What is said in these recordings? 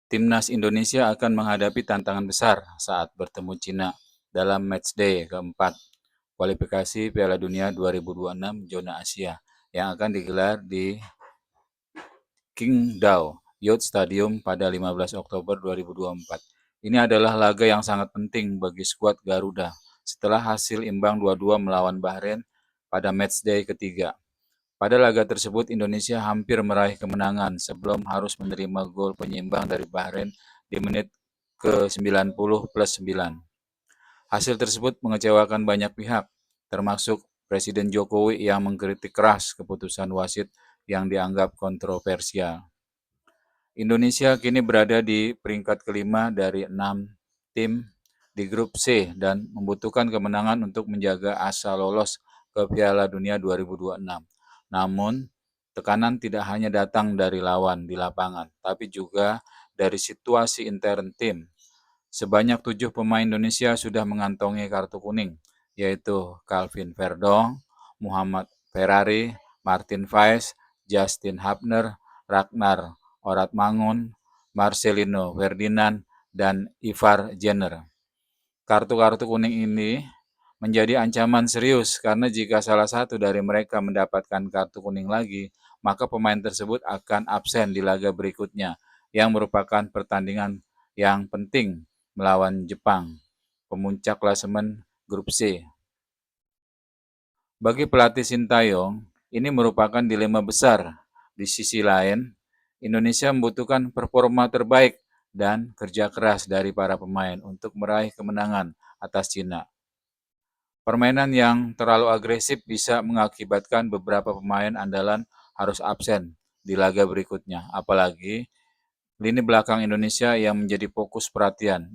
Timnas Indonesia akan menghadapi tantangan besar saat bertemu Cina dalam matchday keempat kualifikasi Piala Dunia 2026 zona Asia yang akan digelar di Qingdao Youth Stadium pada 15 Oktober 2024. Ini adalah laga yang sangat penting bagi skuad Garuda setelah hasil imbang 2-2 melawan Bahrain pada matchday ketiga. Pada laga tersebut, Indonesia hampir meraih kemenangan sebelum harus menerima gol penyeimbang dari Bahrain di menit ke-90 plus 9. Hasil tersebut mengecewakan banyak pihak, termasuk Presiden Jokowi yang mengkritik keras keputusan wasit yang dianggap kontroversial. Indonesia kini berada di peringkat kelima dari 6 tim di grup C dan membutuhkan kemenangan untuk menjaga asa lolos ke Piala Dunia 2026. Namun, tekanan tidak hanya datang dari lawan di lapangan, tapi juga dari situasi intern tim. Sebanyak 7 pemain Indonesia sudah mengantongi kartu kuning, yaitu Calvin Verdong, Muhammad Ferrari, Martin Faiz, Justin Hapner, Ragnar Oratmangun, Marcelino Ferdinand, dan Ivar Jenner. Kartu-kartu kuning ini menjadi ancaman serius karena jika salah satu dari mereka mendapatkan kartu kuning lagi, maka pemain tersebut akan absen di laga berikutnya yang merupakan pertandingan yang penting melawan Jepang, pemuncak klasemen grup C. Bagi pelatih Sintayong, ini merupakan dilema besar. Di sisi lain, Indonesia membutuhkan performa terbaik dan kerja keras dari para pemain untuk meraih kemenangan atas Cina. Permainan yang terlalu agresif bisa mengakibatkan beberapa pemain andalan harus absen di laga berikutnya. Apalagi lini belakang Indonesia yang menjadi fokus perhatian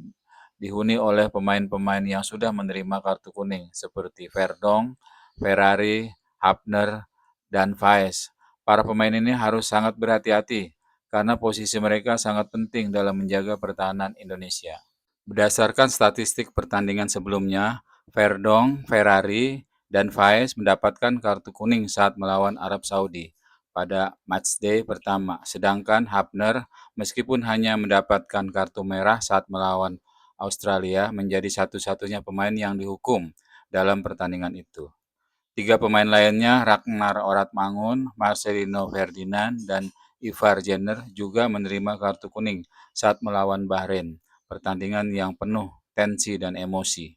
dihuni oleh pemain-pemain yang sudah menerima kartu kuning seperti Verdong, Ferrari, Hapner, dan Faes. Para pemain ini harus sangat berhati-hati karena posisi mereka sangat penting dalam menjaga pertahanan Indonesia. Berdasarkan statistik pertandingan sebelumnya, Verdong, Ferrari, dan Faes mendapatkan kartu kuning saat melawan Arab Saudi pada matchday pertama, sedangkan Hapner meskipun hanya mendapatkan kartu merah saat melawan Australia menjadi satu-satunya pemain yang dihukum dalam pertandingan itu. Tiga pemain lainnya, Ragnar Oratmangun, Marcelino Ferdinand, dan Ivar Jenner juga menerima kartu kuning saat melawan Bahrain, pertandingan yang penuh tensi dan emosi.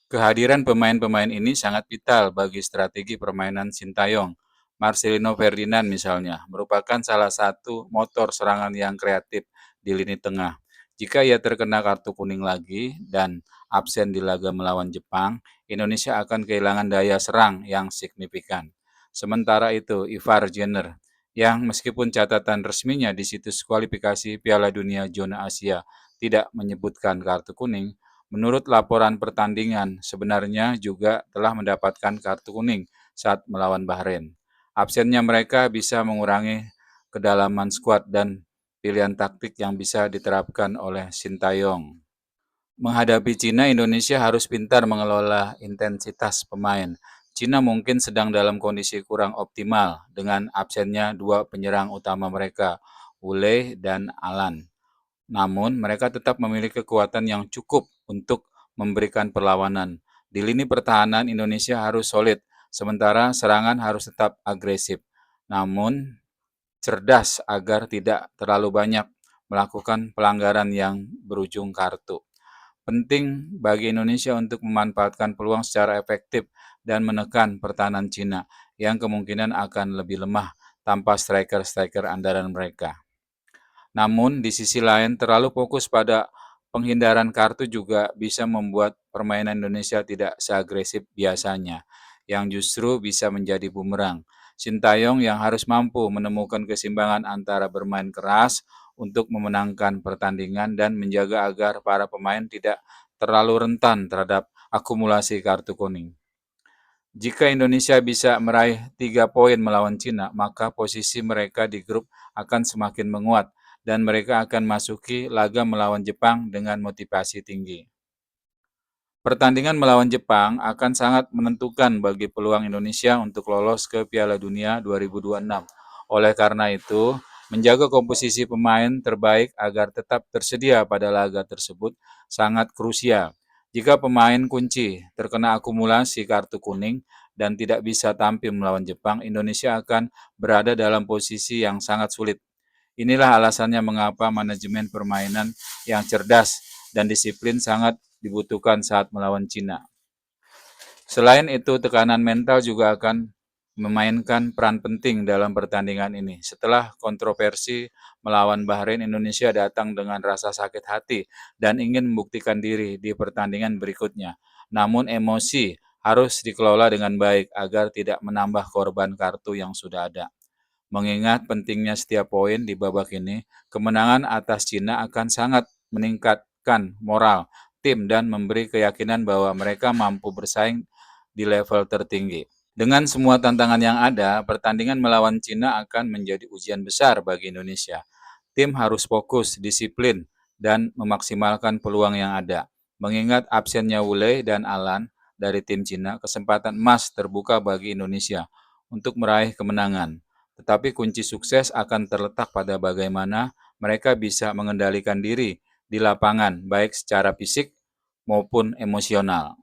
Kehadiran pemain-pemain ini sangat vital bagi strategi permainan Sintayong. Marcelino Ferdinand misalnya merupakan salah satu motor serangan yang kreatif di lini tengah. Jika ia terkena kartu kuning lagi dan absen di laga melawan Jepang, Indonesia akan kehilangan daya serang yang signifikan. Sementara itu, Ivar Jenner, yang meskipun catatan resminya di situs kualifikasi Piala Dunia Zona Asia tidak menyebutkan kartu kuning, menurut laporan pertandingan, sebenarnya juga telah mendapatkan kartu kuning saat melawan Bahrain. Absennya mereka bisa mengurangi kedalaman skuad dan pilihan taktik yang bisa diterapkan oleh Sintayong. Menghadapi Cina, Indonesia harus pintar mengelola intensitas pemain. Cina mungkin sedang dalam kondisi kurang optimal dengan absennya dua penyerang utama mereka, Wule dan Alan. Namun, mereka tetap memiliki kekuatan yang cukup untuk memberikan perlawanan. Di lini pertahanan, Indonesia harus solid, sementara serangan harus tetap agresif. Namun, cerdas agar tidak terlalu banyak melakukan pelanggaran yang berujung kartu. Penting bagi Indonesia untuk memanfaatkan peluang secara efektif dan menekan pertahanan Cina yang kemungkinan akan lebih lemah tanpa striker-striker andalan mereka. Namun, di sisi lain, terlalu fokus pada penghindaran kartu juga bisa membuat permainan Indonesia tidak seagresif biasanya, yang justru bisa menjadi bumerang. Sintayong yang harus mampu menemukan keseimbangan antara bermain keras untuk memenangkan pertandingan dan menjaga agar para pemain tidak terlalu rentan terhadap akumulasi kartu kuning. Jika Indonesia bisa meraih 3 poin melawan Cina, maka posisi mereka di grup akan semakin menguat dan mereka akan masuki laga melawan Jepang dengan motivasi tinggi. Pertandingan melawan Jepang akan sangat menentukan bagi peluang Indonesia untuk lolos ke Piala Dunia 2026. Oleh karena itu, Menjaga komposisi pemain terbaik agar tetap tersedia pada laga tersebut sangat krusial. Jika pemain kunci terkena akumulasi kartu kuning dan tidak bisa tampil melawan Jepang, Indonesia akan berada dalam posisi yang sangat sulit. Inilah alasannya mengapa manajemen permainan yang cerdas dan disiplin sangat dibutuhkan saat melawan Cina. Selain itu, tekanan mental juga akan memainkan peran penting dalam pertandingan ini. Setelah kontroversi melawan Bahrain, Indonesia datang dengan rasa sakit hati dan ingin membuktikan diri di pertandingan berikutnya. Namun emosi harus dikelola dengan baik agar tidak menambah korban kartu yang sudah ada. Mengingat pentingnya setiap poin di babak ini, kemenangan atas Cina akan sangat meningkatkan moral tim dan memberi keyakinan bahwa mereka mampu bersaing di level tertinggi. Dengan semua tantangan yang ada, pertandingan melawan Cina akan menjadi ujian besar bagi Indonesia. Tim harus fokus, disiplin, dan memaksimalkan peluang yang ada. Mengingat absennya Wule dan Alan dari tim Cina, kesempatan emas terbuka bagi Indonesia untuk meraih kemenangan. Tetapi kunci sukses akan terletak pada bagaimana mereka bisa mengendalikan diri di lapangan, baik secara fisik maupun emosional.